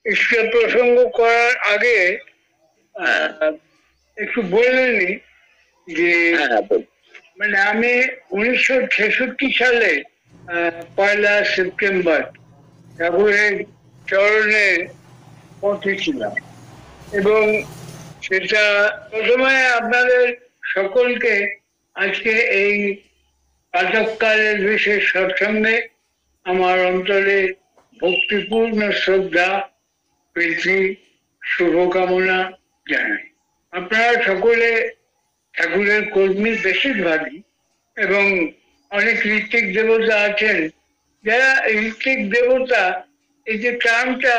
ঈশ্বর প্রসঙ্গ করার আগে একটু বলে নি যে মানে আমি 1966 সালে 1 সেপ্টেম্বর ঠাকুরের চরণে পৌঁছেছিলাম এবং সেটা প্রথমে আপনাদের সকলকে আজকে এই প্রাতঃকালের বিশেষ সৎসঙ্গে আমার অন্তরে ভক্তিপূর্ণ শ্রদ্ধা প্রীতি শুভকামনা জানাই। আপনারা সকলে ঠাকুরের কর্মী বেশিরভাগই এবং অনেক ঋত্বিক দেবতা আছেন যারা ঋত্বিক দেবতা এই যে টার্মটা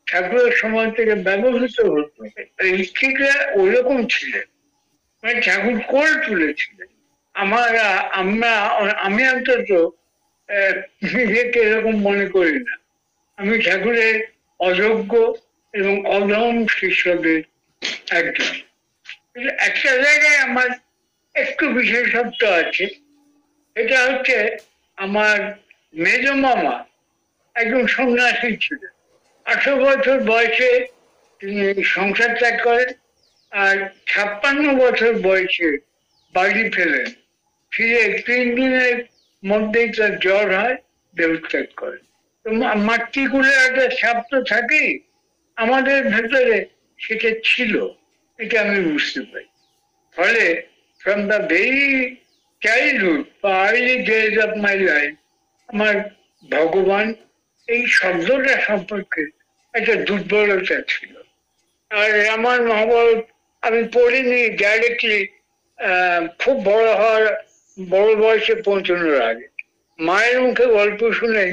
ঠাকুরের সময় থেকে ব্যবহৃত হতো, ঋত্বিকরা ওরকম ছিলেন, মানে ঠাকুর করে তুলেছিলেন। আমি অন্তত নিজেকে এরকম মনে করি না। আমি ঠাকুরের অযোগ্য এবং অধম শিষ্যদের একজন। একটা জায়গায় আমার একটু বিশেষত্ব আছে, এটা হচ্ছে আমার মেজ মামা একজন সন্ন্যাসী ছিলেন। 18 বছর বয়সে তিনি সংসার ত্যাগ করেন আর 56 বছর বয়সে বাড়ি ফেলেন। ফিরে 3 দিনের মধ্যেই তার জ্বর হয়, দেহত্যাগ করেন। তো মাতৃকুলের একটা সাপ তো থাকেই, আমাদের ভেতরে সেটা ছিল, এটা আমি বুঝতে পারি। ফলে ফ্রম দ্য ভেরি চাইল্ডহুড বা early days of my life আমার ভগবান এই শব্দটা সম্পর্কে একটা দুর্বলতা ছিল। আর আমার মহাভারত আমি পড়িনি ডাইরেক্টলি, খুব বড় বয়সে পৌঁছানোর আগে মায়ের মুখে গল্প শুনে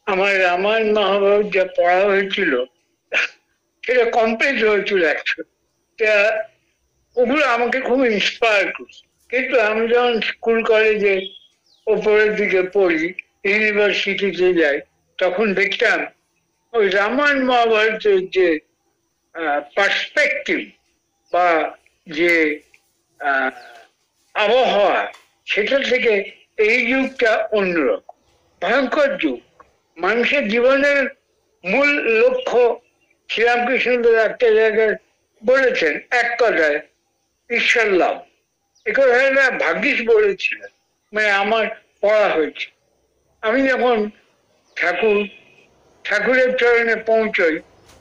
আমার রামায়ণ মহাভারত যা পড়া হয়েছিল সেটা কমপ্লিট হয়েছিল অ্যাকচুয়ালি। ওগুলো আমাকে খুব ইন্সপায়ার করছে। কিন্তু আমি যখন স্কুল কলেজে ওপরের দিকে পড়ি, ইউনিভার্সিটিতে যাই, তখন দেখতাম ওই রামায়ণ মহাভারতের যে পার্সপেক্টিভ বা যে আবহাওয়া, সেটা থেকে এই যুগটা অন্যরকম, ভয়ঙ্কর যুগ। মানুষের জীবনের মূল লক্ষ্য শ্রীরামকৃষ্ণদেব একটা জায়গায় বলেছেন, এক কথায় ঈশ্বর লাভ। এ কথাটা ভাগ্যিস বলেছিলেন, মানে আমার পড়া হয়েছে। আমি যখন ঠাকুরের চরণে পৌঁছই,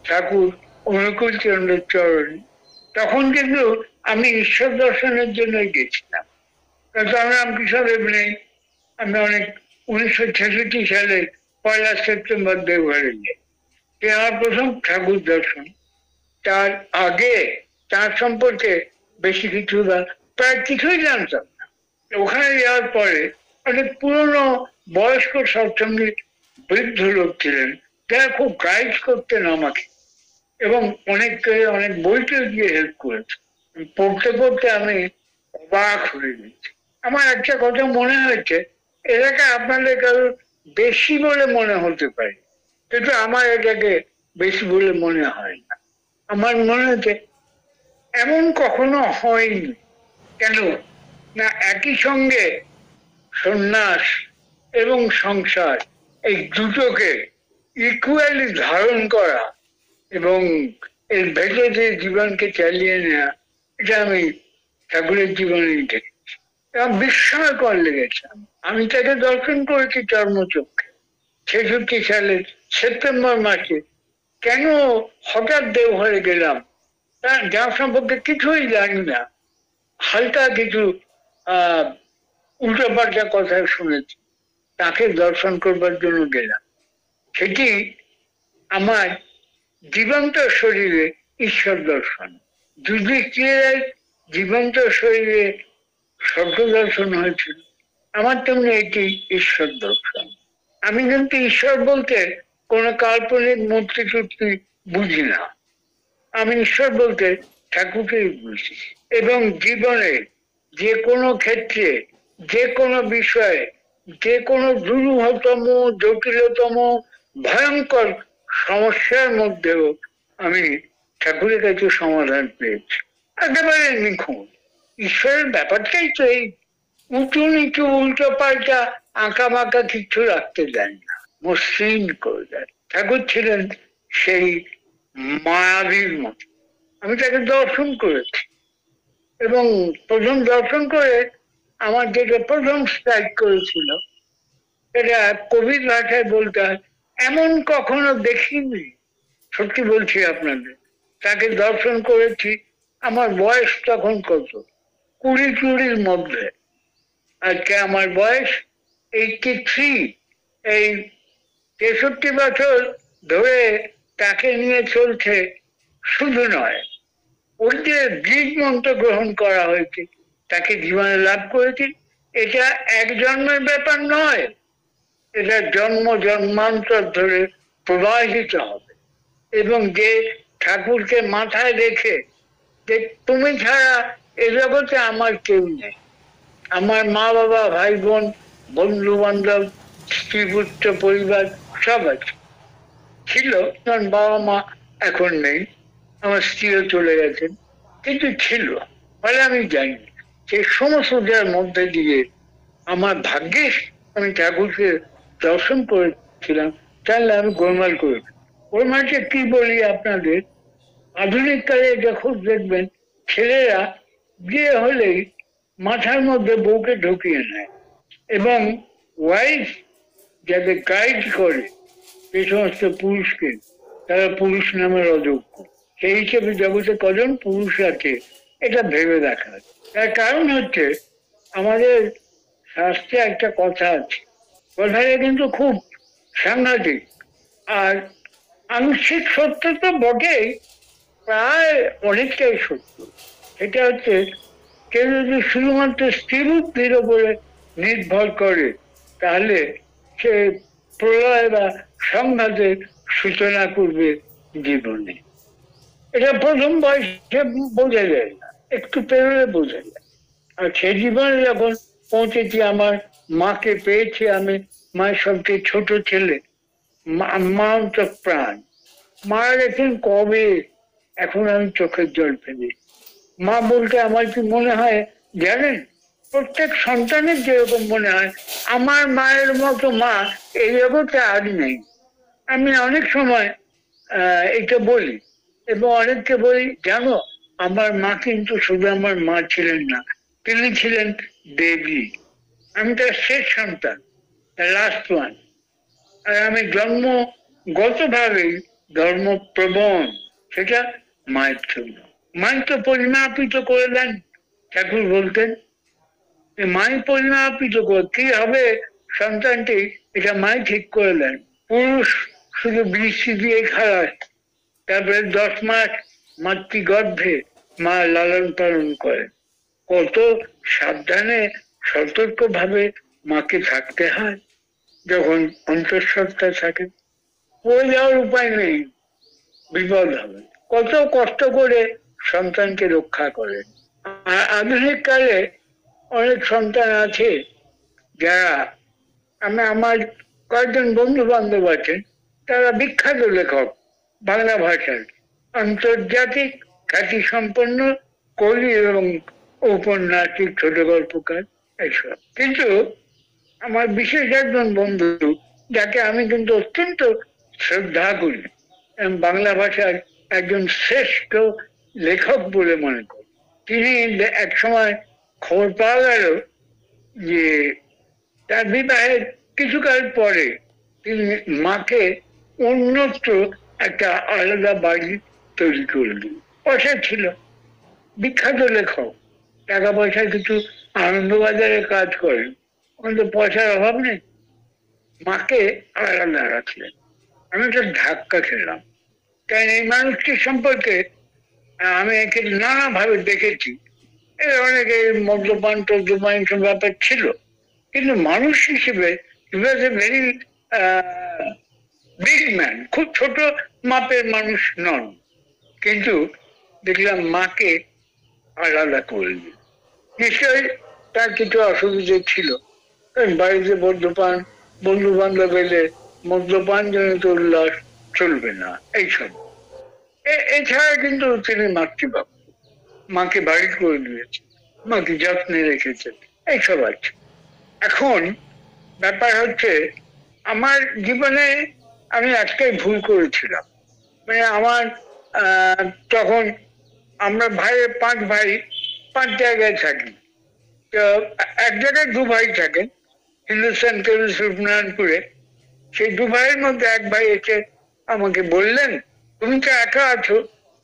ঠাকুর অনুকূল চন্দ্রের চরণে, তখন কিন্তু আমি ঈশ্বর দর্শনের জন্যই গেছিলাম। কারণ রামকৃষ্ণদেব নেই। আমি অনেক 1966 সালে 1 সেপ্টেম্বর দেওঘরে যাই, আমার প্রথম ঠাকুর দর্শন। তার আগে তার সম্পর্কে বেশি কিছু প্রায় কিছুই জানতাম না। ওখানে যাওয়ার পরে অনেক পুরনো বয়স্ক সৎসঙ্গী বৃদ্ধ লোক ছিলেন যারা খুব গাইড করতেন আমাকে এবং অনেক বইতে গিয়ে হেল্প করেছে। পড়তে পড়তে আমি অবাক হয়ে গেছি। আমার একটা কথা মনে হয়েছে, এটাকে আপনাদের কারোর বেশি বলে মনে হতে পারে, কিন্তু আমার এটাকে বেশি বলে মনে হয় না। আমার মনে হচ্ছে এমন কখনো হয়নি। কেন না, একই সঙ্গে সন্ন্যাস এবং সংসার এই দুটোকে ইকুয়ালি ধারণ করা এবং এর ভেতরে জীবনকে চালিয়ে নেওয়া, এটা আমি ঠাকুরের জীবনেই দেখেছি এবং বিস্ময়কর লেগেছে। আমি তাকে দর্শন করেছি চর্মচক্ষে 66 সালের সেপ্টেম্বর মাসে। কেন হঠাৎ দেওঘরে গেলাম যার সম্পর্কে কিছুই জানি না, হালকা কিছু উল্টোপাল্টা কথা শুনেছি, তাকে দর্শন করবার জন্য গেলাম। সেটি আমার জীবন্ত শরীরে ঈশ্বর দর্শন। যুধিষ্ঠিরের জীবন্ত শরীরে স্বর্গ দর্শন হয়েছিল, আমার তেমনি এটি ঈশ্বর দর্শন। আমি কিন্তু ঈশ্বর বলতে কোনো কাল্পনিক মূর্তি টুর্তি বুঝি না। আমি ঈশ্বর বলতে ঠাকুরকেই বুঝি এবং জীবনে যে কোনো ক্ষেত্রে, যে কোনো বিষয়ে, যে কোনো দুরূহতম, জটিলতম, ভয়ঙ্কর সমস্যার মধ্যেও আমি ঠাকুরের কাছে সমাধান পেয়েছি, একেবারে নিখুঁত। ঈশ্বরের ব্যাপারটাই তো এই, উঁচু নিচু উল্টো পাল্টা আঁকা বাঁকা কিছু রাখতে দেন না, মসৃণ করে দেন। ঠাকুর ছিলেন সেই মায়াবীর মতো। আমি তাকে দর্শন করেছি এবং প্রথম দর্শন করে আমার যেটা প্রথম স্ট্রাইক করেছিল, এটা কবির ভাষায় বলতে হয়, এমন কখনো দেখিনি। সত্যি বলছি আপনাদের, তাকে দর্শন করেছি। আমার বয়স তখন কত, 20-20 মধ্যে। আজকে আমার বয়স 83। এই 63 বছর ধরে তাকে নিয়ে চলছে। শুধু নয়, ওই যে বীজ মন্ত্র গ্রহণ করা হয়েছে, তাকে জীবনে লাভ করেছি, এটা এক জন্মের ব্যাপার নয়, এটা জন্ম জন্মান্তর ধরে প্রবাহিত হবে। এবং যে ঠাকুরকে মাথায় রেখে যে তুমি ছাড়া এ জগতে আমার কেউ নেই, আমার মা বাবা ভাই বোন বন্ধু বান্ধব স্ত্রী পুত্র পরিবার সব আছে, ছিল। কারণ বাবা মা এখন নেই, আমার স্ত্রীও চলে গেছেন, কিন্তু ছিল। ফলে আমি জানি সেই সমস্ত যার মধ্যে দিয়ে আমার ভাগ্যিস আমি ঠাকুরকে দর্শন করেছিলাম, তাহলে আমি গোলমাল করে। গোলমালকে কি বলি আপনাদের, আধুনিক কালে যখন দেখবেন ছেলেরা বিয়ে হলেই মাথার মধ্যে বউকে ঢুকিয়ে নেয়, এবং ওয়াইফ যাদের গাইড করে যে সমস্ত পুরুষকে, তারা পুরুষ নামের অযোগ্য। সেই হিসেবে জগতে কজন পুরুষ আছে এটা ভেবে দেখা। তার কারণ হচ্ছে আমাদের শাস্ত্রে একটা কথা আছে, কথাটা কিন্তু খুব সাংঘাতিক। আর আংশিক সত্য তো বটেই, প্রায় অনেকটাই সত্য। এটা হচ্ছে, কেউ যদি শুধুমাত্র স্ত্রী বুদ্ধির ওপরে নির্ভর করে, তাহলে সে প্রলয় বা সংঘাতের সূচনা করবে জীবনে। এটা প্রথম বয়সে বোঝা যায় না, একটু পেরোলে বোঝা যায়। আর সে জীবনে যখন পৌঁছেছি, আমার মাকে পেয়েছি আমি, মায়ের সবচেয়ে ছোট ছেলে, মা তো প্রাণ। মারা গেছেন কবে, এখন আমি চোখের জল ফেলি। মা বলতে আমার কি মনে হয় জানেন, প্রত্যেক সন্তানের যেরকম মনে হয় আমার মায়ের মতো মা এই জগতে আর নেই। আমি অনেক সময় এটা বলি এবং অনেককে বলি, জানো আমার মা কিন্তু শুধু আমার মা ছিলেন না, তিনি ছিলেন দেবী। আমি তার শেষ সন্তান, লাস্ট ওয়ান। আর আমি জন্মগতভাবেই ধর্মপ্রবণ, সেটা মায়ের জন্য। মাই তো পরিমাপিত করে দেন, ঠাকুর বলতেন মাই পরিমাপিত করে কি হবে সন্তানটি, এটা মাই ঠিক করে দেন। পুরুষ শুধু বৃষ্টি দিয়ে খাওয়ায়, তারপরে 10 মাস মাতৃগর্ভে মা লালন পালন করেন। কত সাবধানে সতর্ক ভাবে মাকে থাকতে হয় যখন অন্তঃসত্ত্বা থাকে। পড়ে যাওয়ার উপায় নেই, বিপদ হবে। কত কষ্ট করে সন্তানকে রক্ষা করেন। আর আধুনিক কালে অনেক সন্তান আছে যারা, আমার কয়েকজন বন্ধু বান্ধব আছেন, তারা বিখ্যাত লেখক, বাংলা ভাষার আন্তর্জাতিক খ্যাতি সম্পন্ন কবি এবং ঔপন্যাসিক, ছোট গল্পকার, এইসব। কিন্তু আমার বিশেষ একজন বন্ধু, যাকে আমি কিন্তু অত্যন্ত শ্রদ্ধা করি এবং বাংলা ভাষার একজন শ্রেষ্ঠ লেখক বলে মনে করি, তিনি এক সময় খবর পাওয়া গেল যে তার বিবাহের কিছুকাল পরে তিনি মাকে অন্যত্র একটা আলাদা বাড়ি তৈরি করলেন। পয়সা ছিল, বিখ্যাত লেখক, টাকা পয়সার কিছু আনন্দবাজারে কাজ করেন, কিন্তু পয়সার অভাব নেই, মাকে আলাদা রাখলেন। আমি একটা ধাক্কা খেলাম, কারণ এই মানুষটির সম্পর্কে আমি একে নানাভাবে দেখেছি। এর অনেকে মদ্যপান টদ্যপান সব ব্যাপার ছিল, কিন্তু মানুষ হিসেবে ভেরি বিগ ম্যান, খুব ছোট মাপের মানুষ নন। কিন্তু দেখলাম মাকে আলাদা করলেন। নিশ্চয়ই তার কিছু অসুবিধে ছিল, কারণ বাড়িতে মদ্যপান, বন্ধু বান্ধব এলে মদ্যপান জনিত উল্লাস চলবে না, এইসব। এছাড়া কিন্তু তিনি মাতৃভক্ত, মাকে বাড়ি করে দিয়েছে, মাকে যত্নে রেখেছেন, এইসব আছে। এখন ব্যাপার হচ্ছে, আমার জীবনে আমি একটাই ভুল করেছিলাম, মানে আমার তখন আমরা ভাই 5 ভাই 5 জায়গায় থাকি। তো এক জায়গায় 2 ভাই থাকেন হিন্দুস্তান কেবলস রূপনারায়ণপুরে। সেই 2 ভাইয়ের মধ্যে এক ভাই এসে আমাকে বললেন, তুমি তো একা আছো?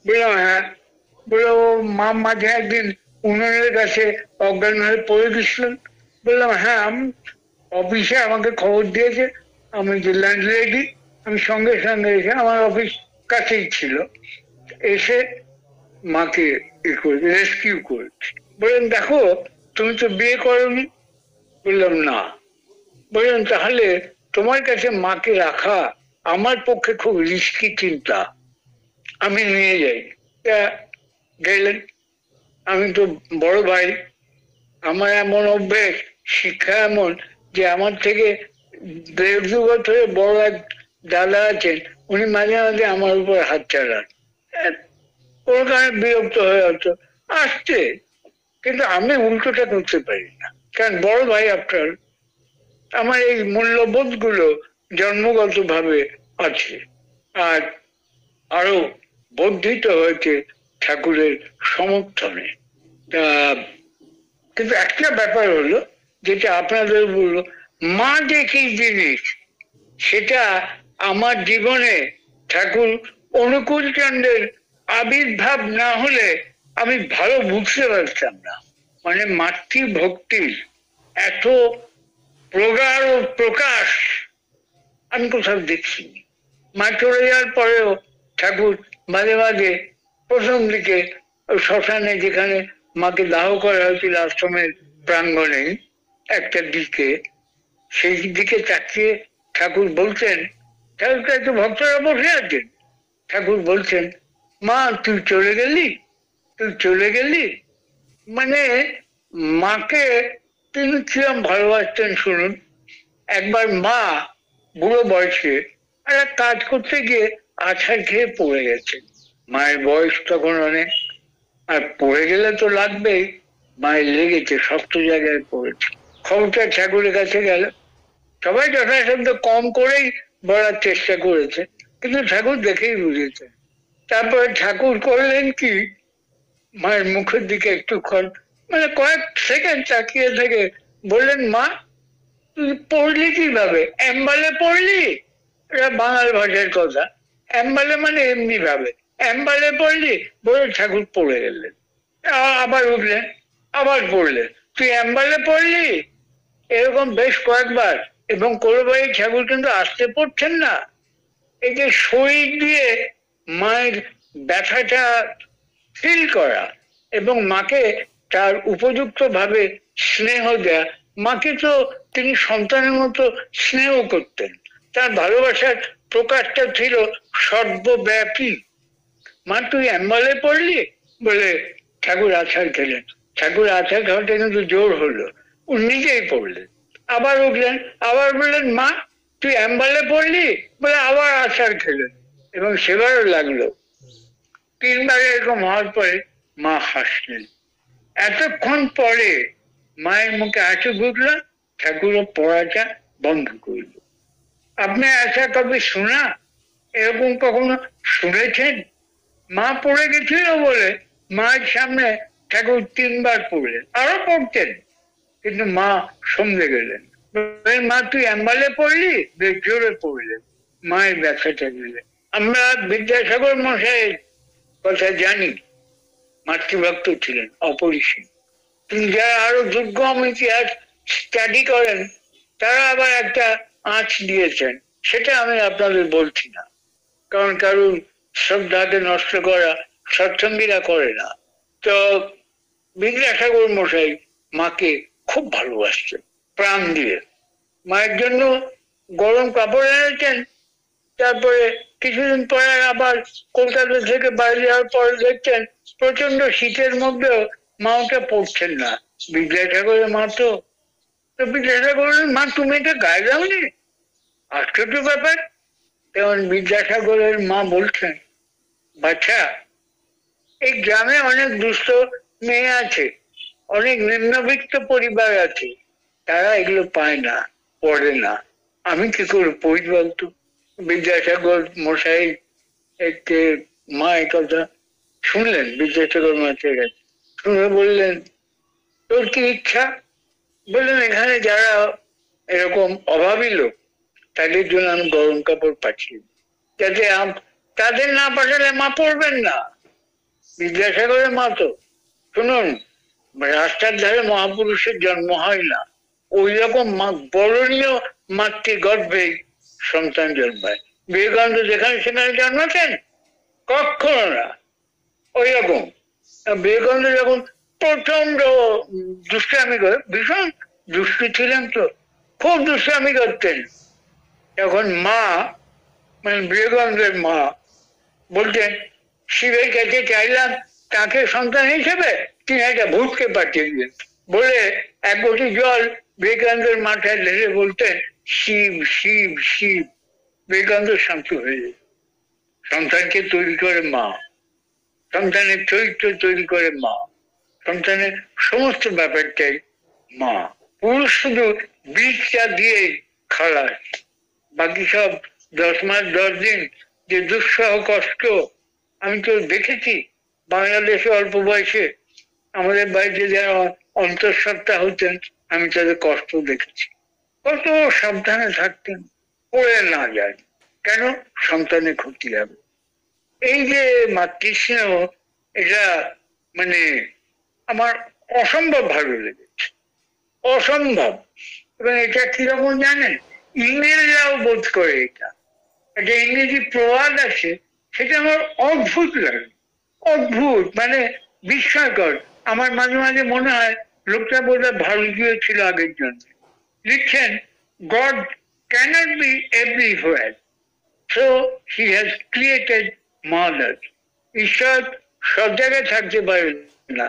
বললাম হ্যাঁ। বললো মা মাঝে একদিন উনুনের কাছে অজ্ঞান হয়ে পড়ে গেছিলেন। বললাম হ্যাঁ, অফিসে আমাকে খবর দিয়েছে, আমি যে ল্যান্ডলেডি, আমি সঙ্গে সঙ্গে এসে, আমার অফিস কাছেই ছিল, এসে মাকে রেস্কিউ করেছি। বললেন দেখো, তুমি তো বিয়ে করোনি। বললাম না। বললেন তাহলে তোমার কাছে মাকে রাখা আমার পক্ষে খুব রিস্কি চিন্তা, আমি নিয়ে যাই। গেলেন। আমি তো বড় ভাই, আমার এমন অভ্যেস, শিক্ষা এমন যে আমার থেকে 1.5-2 বছরের বড় এক দাদা আছেন, উনি মাঝে মাঝে আমার উপর হাত চালান। কোনো কারণে বিরক্ত হয়ে হতো আসছে, কিন্তু আমি উল্টোটা করতে পারি না, কারণ বড় ভাই আপনার, আমার এই মূল্যবোধ গুলো জন্মগত ভাবে আছে, আর আরো বর্ধিত হয়েছে ঠাকুরের সমর্থনে। কিন্তু একটা ব্যাপার হলো, যেটা আপনাদের বললো, মা যে কি জিনিস সেটা আমার জীবনে ঠাকুর অনুকূল চন্দ্রের আবির্ভাব না হলে আমি ভালো বুঝতে পারতাম না। মানে মাতৃভক্তির এত প্রগাঢ় প্রকাশ আমি কোথাও দেখছিনি। মা চলে যাওয়ার পরেও ঠাকুর মাঝে মাঝে প্রথম দিকে শ্মশানে, যেখানে মাকে দাহ করা হয়েছিল আশ্রমের প্রাঙ্গণে একটা দিকে, সেই দিকে তাকিয়ে ঠাকুর বলছেন, ঠাকুর তো ভক্তরা বসে আছেন, ঠাকুর বলছেন মা তুই চলে গেলি, তুই চলে গেলি। মানে মাকে তিনি কিরম ভালোবাসতেন শুনুন। একবার মা বুড়ো বয়সে একটা কাজ করতে গিয়ে আছাড় খেয়ে পড়ে গেছে। মায়ের বয়স তখন অনেক, আর পড়ে গেলে তো লাগবেই, মায়ের লেগেছে, শক্ত জায়গায় পড়েছে। খবরটা ঠাকুরের কাছে গেল, সবাই যথাসাধ্য কম করেই বলার চেষ্টা করেছে, কিন্তু ঠাকুর দেখেই বুঝেছে। তারপরে ঠাকুর করলেন কি, মায়ের মুখের দিকে একটুক্ষণ, মানে কয়েক সেকেন্ড তাকিয়ে থেকে বললেন, মা তুই পড়লি কিভাবে? এম্বালে পড়লি? এটা বাঙাল ভাষার কথা। এম্বালে মানে এমনি ভাবে, এম্বালে পড়লি? বলে ঠাকুর পড়ে গেলেন। আবার উঠলেন, আবার পড়লেন, তুই এম্বালে পড়লি? এরকম বেশ কয়েকবার। এবং কোলবাই ঠাকুর কিন্তু আসতে পড়ছেন না, এই যে শরীর দিয়ে মায়ের ব্যথাটা ফিল করা এবং মাকে তার উপযুক্ত ভাবে স্নেহ দেয়া। মাকে তো তিনি সন্তানের মতো স্নেহ করতেন, তার ভালোবাসার প্রকাশটা ছিল সর্বব্যাপী। মা তুই অ্যাম্বালে পড়লি? বলে ঠাকুর আছাড় খেলেন। ঠাকুর আছাড় খাওয়াটা কিন্তু জোর হলো, উনি নিজেই পড়লেন। আবার উঠলেন, আবার বললেন, মা তুই অ্যাম্বালে পড়লি? বলে আবার আছাড় খেলেন। এবং সেবারও লাগলো। 3বার এরকম হওয়ার পরে মা হাসলেন। এতক্ষণ পরে মায়ের মুখে হাসি ঘুরল, ঠাকুরও পড়াটা বন্ধ করল। আপনি আশা কবে শোনা, এরকম কখনো শুনেছেন? মা পড়ে গেছিল বলে মায়ের সামনে ঠাকুর 3বার পড়লেন, আরো পড়তেন, কিন্তু মা সমঝে গেলেন। মা তুই অ্যাম্বালে পড়লি? বেশ জোরে পড়লেন, মায়ের ব্যথাটা গেলে। আমরা বিদ্যাসাগর মশাইয়ের কথা জানি, মাতৃভক্ত ছিলেন অপরিসীম। তিনি যারা আরো দুর্গম ইতিহাস স্টাডি করেন, তারা আবার একটা আঁচ দিয়েছেন, সেটা আমি আপনাদের বলছি না, কারণ কারণ শ্রদ্ধাকে নষ্ট করা সৎসঙ্গীরা করে না। তো বিদ্যাসাগর মশাই মাকে খুব ভালোবাসতেন প্রাণ দিয়ে। মায়ের জন্য গরম কাপড় এনেছেন। তারপরে কিছুদিন পরে আবার কলকাতা থেকে বাইরে যাওয়ার পরে দেখছেন প্রচন্ড শীতের মধ্যেও মা ওটা পড়ছেন না। বিদ্যাসাগরের মা তো, বিদ্যাসাগরের মা তুমি এটা গায়ে দাওনি, আশ্চর্য ব্যাপার। যেমন বিদ্যাসাগরের মা বলছেন, বাচ্চা এই গ্রামে অনেক দুস্থ মেয়ে আছে, অনেক নিম্নবিত্ত পরিবার আছে, তারা এগুলো পায় না, পড়ে না, আমি কি করে পড়ি বলতো? বিদ্যাসাগর মশাই এতে মা এই কথা শুনলেন বিদ্যাসাগর মাছের কাছে, শুনে বললেন তোর কি ইচ্ছা? বললেন এখানে যারা এরকম অভাবী লোক তাদের জন্য আমি গরম কাপড় পাঠিয়ে দিই। যাতে তাদের না পাঠালে মা পড়বেন না। বিদ্যাসাগরের মা তো শুনুন, রাস্তার ধারে মহাপুরুষের জন্ম হয় না, ওই রকম বরণীয় মাতৃগর্ভে সন্তান জন্মায়। বিবেকানন্দ যেখানে সেখানে জন্মাচ্ছেন? কখনো না। ওই রকম বিবেকানন্দ যখন প্রচন্ড দুষ্টামি করে, ভীষণ দুষ্টু ছিলেন তো, খুব দুষ্টামি করতেন, তখন মা মানে বিবেকানন্দের মা বলতেন শিবের কাছে চাইলাম তাকে সন্তান হিসেবে, তিনি একটা ভূতকে পাঠিয়ে দিলেন। বলে এক কোটি জল বিবেকানন্দের মাথায় ঢেলে বলতেন শিব শিব শিব। বিবেকানন্দ শান্ত হয়ে যেত। সন্তানকে তৈরি করে মা, সন্তানের চরিত্র তৈরি করে মা, সন্তানের সমস্ত ব্যাপারটাই মা। পুরুষ শুধু বীজটা দিয়ে খালাস, বাকি সব 10 মাস 10 দিন যে দুঃসহ কষ্ট আমি তো দেখেছি। বাংলাদেশে অল্প বয়সে আমাদের বাড়িতে যারা অন্তঃসত্ত্বা হতেন আমি তাদের কষ্ট দেখেছি। কত সাবধানে থাকতেন, পড়ে না যায়, কেন? সন্তানের ক্ষতি হবে। এই যে মাতৃস্নেহ, এটা মানে আমার অসম্ভব ভালো লেগেছে, অসম্ভব। এবং এটা কিরকম জানেন? ইংরেজরাও বোধ করে এটা, একটা ইংরেজি প্রবাদ আছে, সেটা আমার অদ্ভুত লাগে, অদ্ভুত মানে বিস্ময়কর। আমার মাঝে মাঝে মনে হয় লোকটা বোধহয় ভারতীয় ছিল আগের জন্য। লিখছেন God cannot be everywhere, so he has created mothers. ঈশ্বর সব জায়গায় থাকতে পারেন না,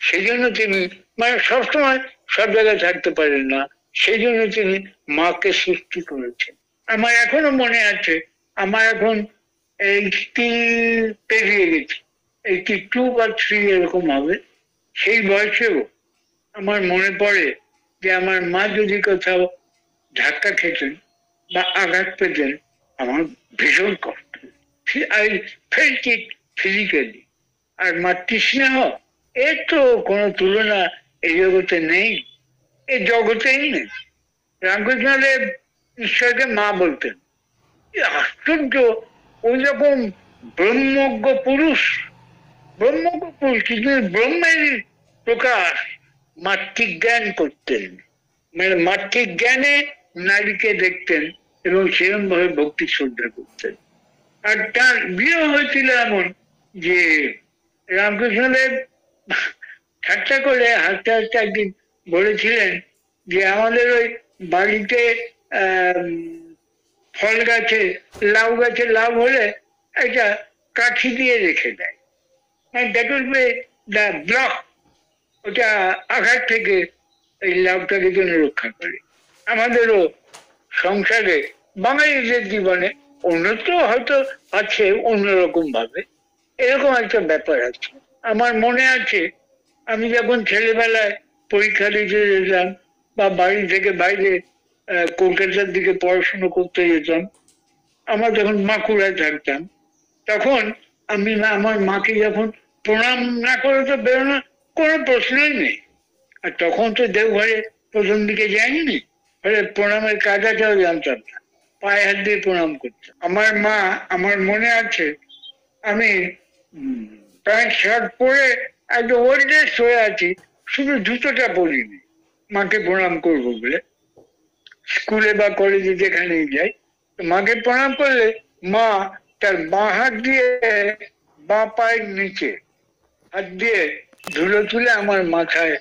সেই জন্য তিনি মানে সবসময় সব জায়গায় থাকতে পারেন না, সেই জন্য তিনি মাকে সৃষ্টি করেছেন। আমার এখনো মনে আছে, আমার এখন 80 পেরিয়ে গেছি, 82 বা 3 এরকম হবে। সেই বয়সেও আমার মনে পড়ে যে আমার মা যদি কোথাও ধাক্কা খেতেন বা আঘাত পেতেন, আমার ভীষণ কষ্ট, আই ফেল্ট ইট ফিজিক্যালি। আর মাতৃস্নেহ, এর তো কোনো তুলনা এই জগতে নেই, এই জগতেই নেই। রামকৃষ্ণদেব ঈশ্বরকে মা বলতেন। আশ্চর্য, ওই রকম ব্রহ্মজ্ঞ পুরুষ, ব্রহ্মজ্ঞ পুরুষ কিন্তু ব্রহ্মের প্রকাশ মাতৃজ্ঞান করতেন, মানে মাতৃজ্ঞানে নারীকে দেখতেন এবং সেরকম ভাবে ভক্তি শ্রদ্ধা করতেন। আর তার বিয়ে হয়েছিল এমন যে রামকৃষ্ণদেব ঠাট্টা করে হাসতে হাসতে একদিন বলেছিলেন যে আমাদের ওই বাড়িতে ফল গাছে লাউ হলে একটা কাঠি দিয়ে রেখে দেয়, that will be the block, ওটা আঘাত থেকে এই লাউটাকে যেন রক্ষা করে। আমাদেরও সংসারে বাঙালিদের জীবনে উন্নত হয়তো আছে অন্যরকম ভাবে, এরকম একটা ব্যাপার আছে। আমার মনে আছে আমি যখন ছেলেবেলায় পরীক্ষা দিতে যেতাম বা বাড়ি থেকে বাইরে কলকাতার দিকে পড়াশুনো করতে যেতাম, আমরা যখন বাঁকুড়ায় থাকতাম, তখন আমি আমার মাকে যখন প্রণাম না করে তো বেরোনো কোনো প্রশ্নই নেই। আর তখন তো দেওঘরে প্রথম দিকে যায়নি, ফলে প্রণামের কাজাটাও জানতাম না, পায়ে হাত দিয়ে প্রণাম করতাম। আমার মা, আমার মনে আছে আমি প্যান্ট শার্ট পরে একদম ওয়েলড্রেস হয়ে আছি, শুধু জুতোটা পরিনি মাকে প্রণাম করবো বলে। স্কুলে বা কলেজে যেখানেই যাই, মাকে প্রণাম করলে মা তার বাঁ হাত দিয়ে বাঁ পায়ের নিচে হাত দিয়ে ধুলো তুলে আমার মাথায়